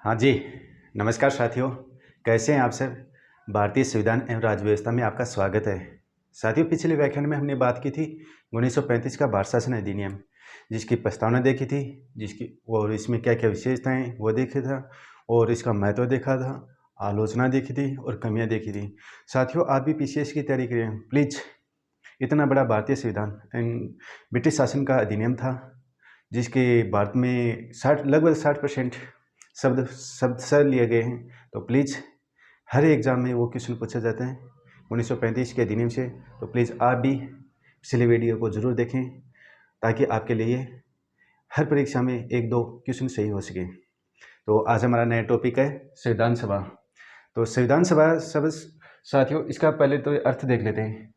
हाँ जी, नमस्कार साथियों, कैसे हैं आप सब? भारतीय संविधान एवं राज्य व्यवस्था में आपका स्वागत है। साथियों, पिछले व्याख्यान में हमने बात की थी 1935 का भारत शासन अधिनियम, जिसकी प्रस्तावना देखी थी, जिसकी और इसमें क्या-क्या विशेषताएँ वो देखा था और इसका महत्व देखा था, आलोचना देखी थी और कमियाँ देखी थी। साथियों, आप भी पीसीएस की तैयारी करें प्लीज़। इतना बड़ा भारतीय संविधान ब्रिटिश शासन का अधिनियम था, जिसके भारत में लगभग 60% शब्द लिए गए हैं। तो प्लीज़ हर एग्ज़ाम में वो क्वेश्चन पूछे जाते हैं 1935 के अधिनियम से। तो प्लीज़ आप भी पिछले वीडियो को ज़रूर देखें, ताकि आपके लिए हर परीक्षा में 1-2 क्वेश्चन सही हो सके। तो आज हमारा नया टॉपिक है संविधान सभा। तो संविधान सभा शब्द साथियों, इसका पहले तो अर्थ देख लेते हैं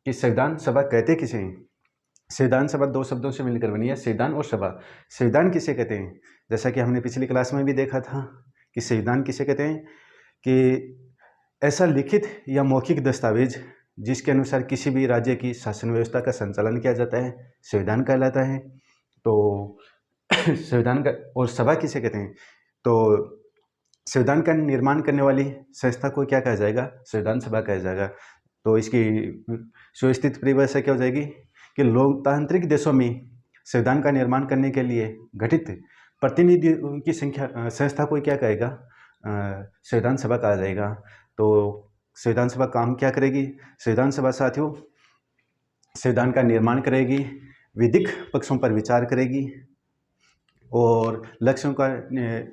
कि संविधान सभा कहते किसे हैं। संविधान सभा 2 शब्दों से मिलकर बनी है, संविधान और सभा। संविधान किसे कहते हैं? जैसा कि हमने पिछली क्लास में भी देखा था कि संविधान किसे कहते हैं, कि ऐसा लिखित या मौखिक दस्तावेज जिसके अनुसार किसी भी राज्य की शासन व्यवस्था का संचालन किया जाता है, संविधान कहलाता है। तो संविधान का और सभा किसे कहते हैं? तो संविधान का निर्माण करने वाली संस्था को क्या कहा जाएगा? संविधान सभा कहा जाएगा। तो इसकी सुव्यवस्थित परिभाषा क्या हो जाएगी कि लोकतांत्रिक देशों में संविधान का निर्माण करने के लिए गठित प्रतिनिधियों की संख्या संस्था को क्या कहेगा? संविधान सभा कहा जाएगा। तो संविधान सभा काम क्या करेगी? संविधान सभा साथियों, संविधान का निर्माण करेगी, विधिक पक्षों पर विचार करेगी और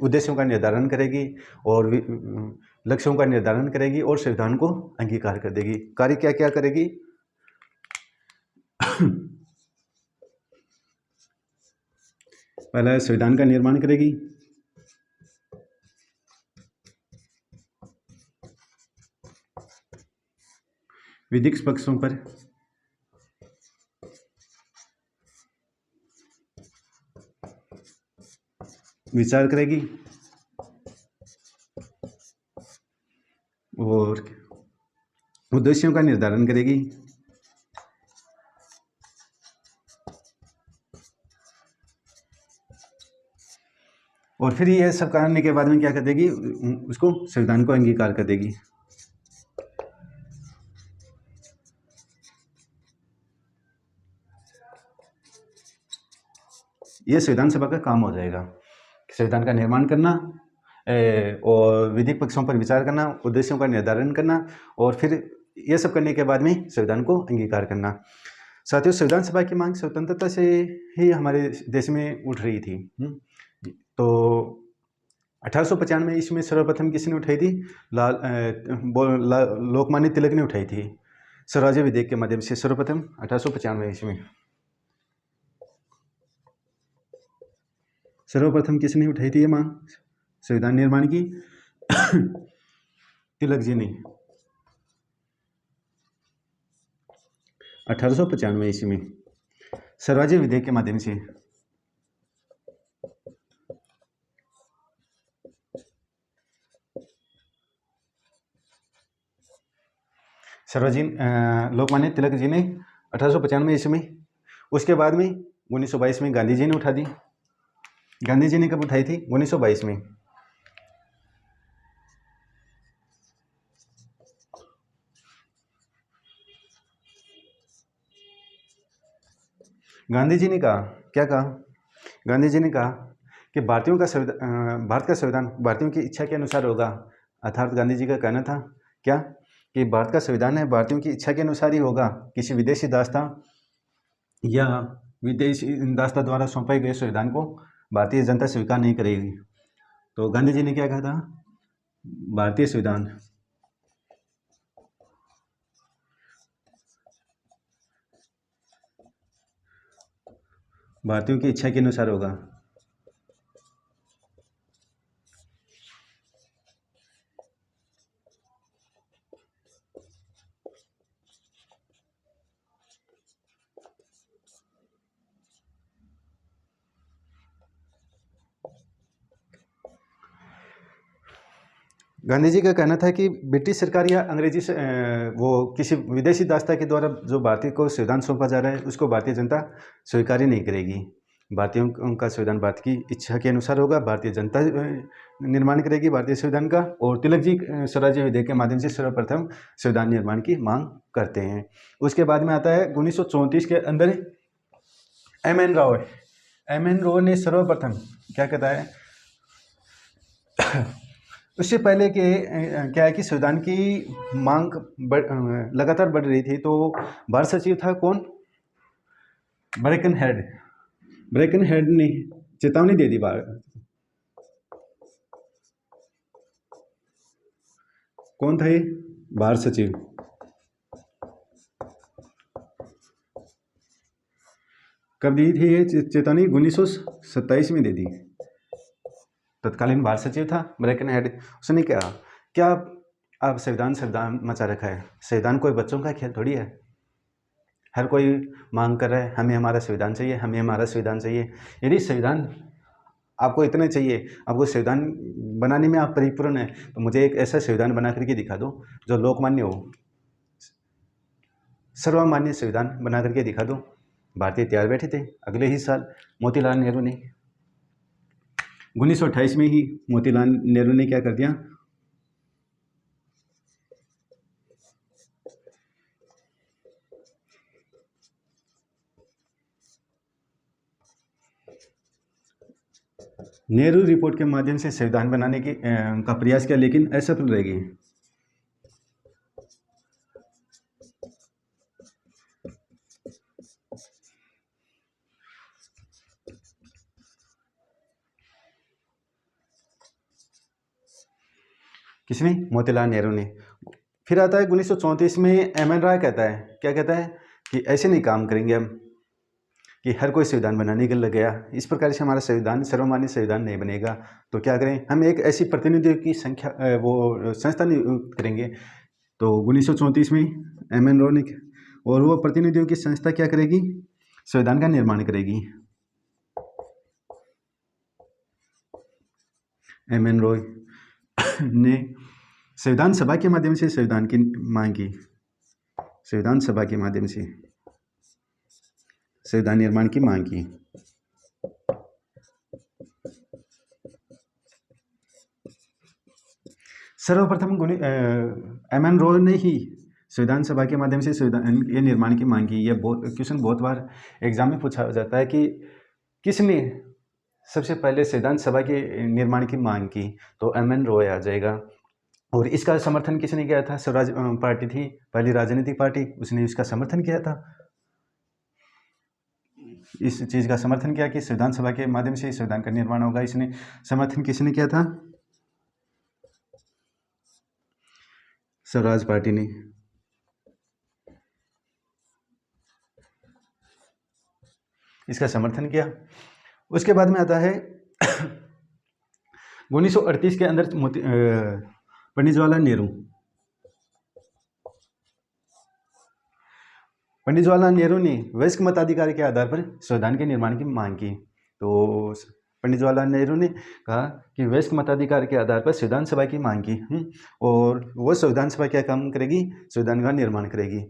उद्देश्यों का निर्धारण करेगी और लक्ष्यों का निर्धारण करेगी और संविधान को अंगीकार कर देगी। कार्य क्या क्या करेगी? पहला संविधान का निर्माण करेगी, विधिक पक्षों पर विचार करेगी और उद्देश्यों का निर्धारण करेगी और फिर यह सब करने के बाद में क्या कर देगी? उसको संविधान को अंगीकार कर देगी। ये संविधान सभा का काम हो जाएगा, संविधान का निर्माण करना और विधिक पक्षों पर विचार करना, उद्देश्यों का निर्धारण करना और फिर ये सब करने के बाद में संविधान को अंगीकार करना। साथियों, संविधान सभा की मांग स्वतंत्रता से ही हमारे देश में उठ रही थी। तो 1895 ईस्वी में सर्वप्रथम किसने उठाई थी? लोकमान्य तिलक ने उठाई थी, स्वराज्य विधेयक के माध्यम से। सर्वप्रथम 1895 ईस्वी में सर्वप्रथम किसने उठाई थी ये मांग संविधान निर्माण की? तिलक जी ने 1895 ईस्वी में स्वराज्य विधेयक के माध्यम से। लोकमान्य तिलक जी ने 1895 ईस्वी में। उसके बाद में 1922 में गांधी जी ने उठा दी। गांधी जी ने कब उठाई थी? 1922 में। गांधी जी ने कहा, क्या कहा? गांधी जी ने कहा कि भारत का संविधान भारतीयों की इच्छा के अनुसार होगा। अर्थात गांधी जी का कहना था क्या कि भारत का संविधान है भारतीयों की इच्छा के अनुसार ही होगा। किसी विदेशी दास्ता या विदेशी दास्ता द्वारा सौंपे गए संविधान को भारतीय जनता स्वीकार नहीं करेगी। तो गांधी जी ने क्या कहा था? भारतीय संविधान भारतीयों की इच्छा के अनुसार होगा। गांधी जी का कहना था कि ब्रिटिश सरकार या अंग्रेजी से वो किसी विदेशी दास्ता के द्वारा जो भारतीय को संविधान सौंपा जा रहा है उसको भारतीय जनता स्वीकार ही नहीं करेगी। भारतीयों का संविधान भारत की इच्छा के अनुसार होगा, भारतीय जनता निर्माण करेगी भारतीय संविधान का, और तिलक जी स्वराज्य विधेयक के माध्यम से सर्वप्रथम संविधान निर्माण की मांग करते हैं। उसके बाद में आता है 1934 के अंदर एम.एन. राव ने सर्वप्रथम क्या कहता है उससे पहले के क्या है कि संविधान की मांग लगातार बढ़ रही थी, तो भारत सचिव था कौन? ब्रेकन हेड ने चेतावनी दे दी। कौन था ये भारत सचिव? कब दी थी ये चेतावनी? 1927 में दे दी। तत्कालीन भारत सचिव था ब्रेकन हेड। उसने क्या आप संविधान मचा रखा है। संविधान कोई बच्चों का खेल थोड़ी है। हर कोई मांग कर रहा है हमें हमारा संविधान चाहिए, हमें हमारा संविधान चाहिए। यदि संविधान आपको इतने चाहिए, आपको संविधान बनाने में आप परिपूर्ण है, तो मुझे एक ऐसा संविधान बना करके दिखा दो जो लोकमान्य हो, सर्वमान्य संविधान बना करके दिखा दो। भारतीय तैयार बैठे थे। अगले ही साल मोतीलाल नेहरू ने 1928 में ही मोतीलाल नेहरू ने क्या कर दिया, नेहरू रिपोर्ट के माध्यम से संविधान बनाने की का प्रयास किया, लेकिन असफल रह गए। किसने? मोतीलाल नेहरू ने। फिर आता है 1934 में एम.एन. राय कहता है, क्या कहता है कि ऐसे नहीं काम करेंगे हम कि हर कोई संविधान बनाने के लिए गया, इस प्रकार से हमारा संविधान सर्वमान्य संविधान नहीं बनेगा। तो क्या करें, हम एक ऐसी प्रतिनिधियों की संस्था नियुक्त करेंगे। तो 1934 में एम.एन. राय ने, और वो प्रतिनिधियों की संस्था क्या करेगी? संविधान का निर्माण करेगी। एम.एन. राय ने संविधान सभा के माध्यम से संविधान की मांग की, संविधान सभा के माध्यम से संविधान निर्माण की मांग की। सर्वप्रथम एम.एन. राय ने ही संविधान सभा के माध्यम से संविधान के निर्माण की मांग की। यह क्वेश्चन बहुत बार एग्जाम में पूछा जाता है कि किसने सबसे पहले संविधान सभा के निर्माण की मांग की, तो एम.एन. राय आ जाएगा। और इसका समर्थन किसने किया था? स्वराज पार्टी थी पहली राजनीतिक पार्टी, उसने इसका समर्थन किया था। इस चीज़ का समर्थन किया कि संविधान सभा के माध्यम से संविधान का निर्माण होगा। इसने समर्थन किसने किया था? स्वराज पार्टी ने। इसका समर्थन किया। उसके बाद में आता है 1938 के अंदर पंडित जवाहरलाल नेहरू ने वयस्क मताधिकार के आधार पर संविधान के निर्माण की मांग की। तो पंडित जवाहरलाल नेहरू ने कहा कि वयस्क मताधिकार के आधार पर संविधान सभा की मांग की, और वो संविधान सभा क्या काम करेगी? संविधान का निर्माण करेगी।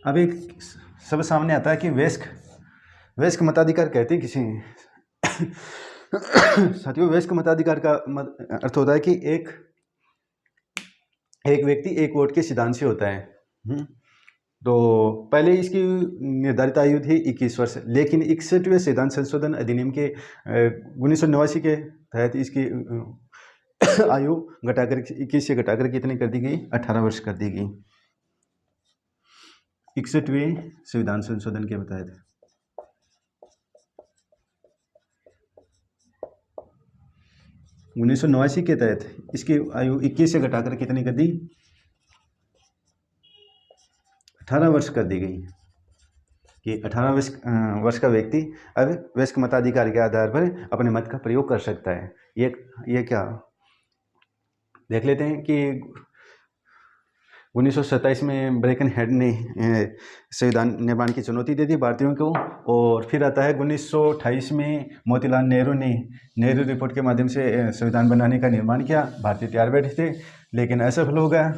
अब एक सब सामने आता है कि वयस्क मताधिकार कहते हैं किसी साथियों, वयस्क मताधिकार का अर्थ होता है कि एक व्यक्ति एक वोट के सिद्धांत से होता है। तो पहले इसकी निर्धारित आयु थी 21 वर्ष, लेकिन 61वें संविधान संशोधन अधिनियम के 1989 के तहत इसकी आयु घटाकर 21 से घटाकर कितनी कर दी गई? 18 वर्ष कर दी गई। 61वें संविधान संशोधन के तहत। उन्नीस के तहत इसकी आयु 21 से घटाकर कितनी कर दी? 18 वर्ष कर दी गई कि 18 वर्ष का व्यक्ति अब वयस्क मताधिकार के आधार पर अपने मत का प्रयोग कर सकता है। ये क्या देख लेते हैं कि 1927 में ब्रेकन हेड ने संविधान निर्माण की चुनौती दे दी भारतीयों को। और फिर आता है 1928 में मोतीलाल नेहरू ने नेहरू रिपोर्ट के माध्यम से संविधान बनाने का निर्माण किया। भारतीय तैयार बैठे थे लेकिन असफल हो गया।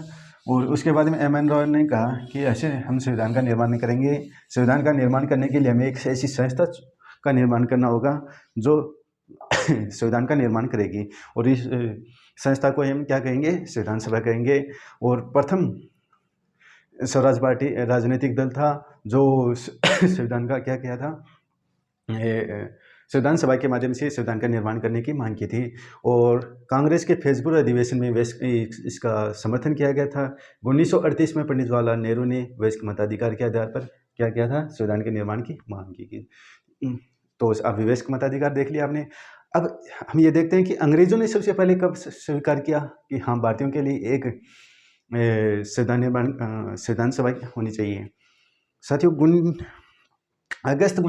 और उसके बाद में एम.एन. रॉय ने कहा कि ऐसे हम संविधान का निर्माण नहीं करेंगे। संविधान का निर्माण करने के लिए हमें एक ऐसी संस्था का निर्माण करना होगा जो संविधान का निर्माण करेगी। और इस संस्था को हम क्या कहेंगे? संविधान सभा कहेंगे। और प्रथम स्वराज पार्टी राजनीतिक दल था जो संविधान का क्या किया था, संविधान सभा के माध्यम से संविधान का निर्माण करने की मांग की थी। और कांग्रेस के फेसबुक अधिवेशन में इसका समर्थन किया गया था। 1938 में पंडित जवाहरलाल नेहरू ने वयस्क मताधिकार के आधार पर क्या किया था? संविधान के निर्माण की मांग की। तो अब वयस्क मताधिकार देख लिया आपने। अब हम ये देखते हैं कि अंग्रेजों ने सबसे पहले कब स्वीकार किया कि हाँ भारतीयों के लिए एक संविधान सभा होनी चाहिए। साथियों, अगस्त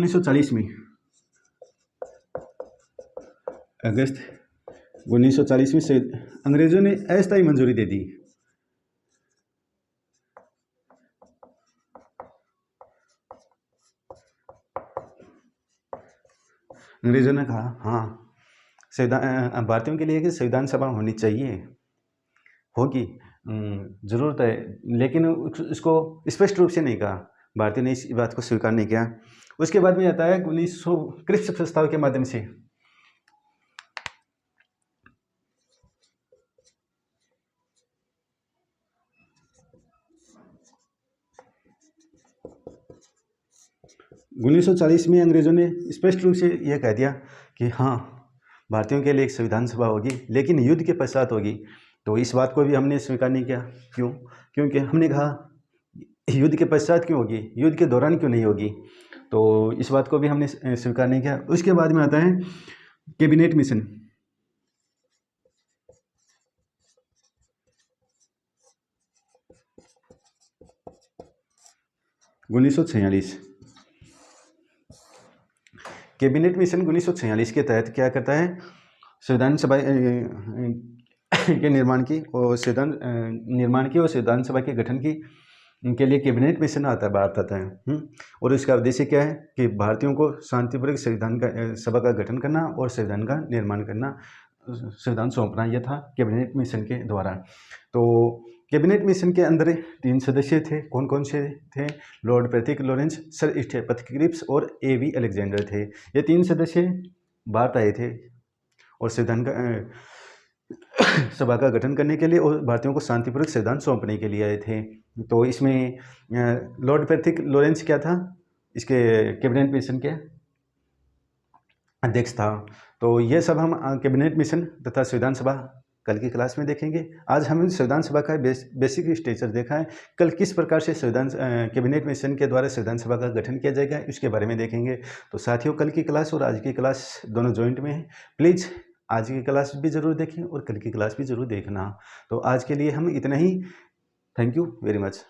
1940 में से अंग्रेजों ने अस्थायी मंजूरी दे दी। अंग्रेजों ने कहा हाँ भारतीयों के लिए कि संविधान सभा होनी चाहिए, होगी, ज़रूरत है, लेकिन उसको स्पष्ट रूप से नहीं कहा। भारतीय ने इस बात को स्वीकार नहीं किया। उसके बाद में आता है 1900 क्रिप्स प्रस्ताव के माध्यम से उन्नीस सौ 1940 में अंग्रेजों ने स्पष्ट रूप से यह कह दिया कि हाँ भारतीयों के लिए एक संविधान सभा होगी, लेकिन युद्ध के पश्चात होगी। तो इस बात को भी हमने स्वीकार नहीं किया। क्यों? क्योंकि हमने कहा युद्ध के पश्चात क्यों होगी, युद्ध के दौरान क्यों नहीं होगी। तो इस बात को भी हमने स्वीकार नहीं किया। उसके बाद में आता है कैबिनेट मिशन। उन्नीस सौ 1946 कैबिनेट मिशन 1946 के तहत क्या करता है? संविधान सभा के निर्माण की और संविधान सभा के गठन की के लिए कैबिनेट मिशन आता है, भारत आता है। और इसका उद्देश्य क्या है कि भारतीयों को शांतिपूर्वक संविधान सभा का गठन करना और संविधान का निर्माण करना, संविधान सौंपना, यह था कैबिनेट मिशन के द्वारा। तो कैबिनेट मिशन के अंदर 3 सदस्य थे। कौन कौन से थे? Lord Patrick Lawrence, sir Stephen Cripps और A.V. अलेक्जेंडर थे। ये 3 सदस्य भारत आए थे और संविधान का सभा का गठन करने के लिए और भारतीयों को शांतिपूर्वक संविधान सौंपने के लिए आए थे। तो इसमें लॉर्ड पैट्रिक लॉरेंस क्या था? इसके कैबिनेट मिशन के अध्यक्ष था। तो ये सब हम कैबिनेट मिशन तथा संविधान सभा कल की क्लास में देखेंगे। आज हमने संविधान सभा का बेसिक स्ट्रक्चर देखा है। कल किस प्रकार से कैबिनेट मिशन के द्वारा संविधान सभा का गठन किया जाएगा इसके बारे में देखेंगे। तो साथियों, कल की क्लास और आज की क्लास दोनों जॉइंट में है। प्लीज़ आज की क्लास भी ज़रूर देखें और कल की क्लास भी ज़रूर देखना। तो आज के लिए हम इतना ही। Thank you very much.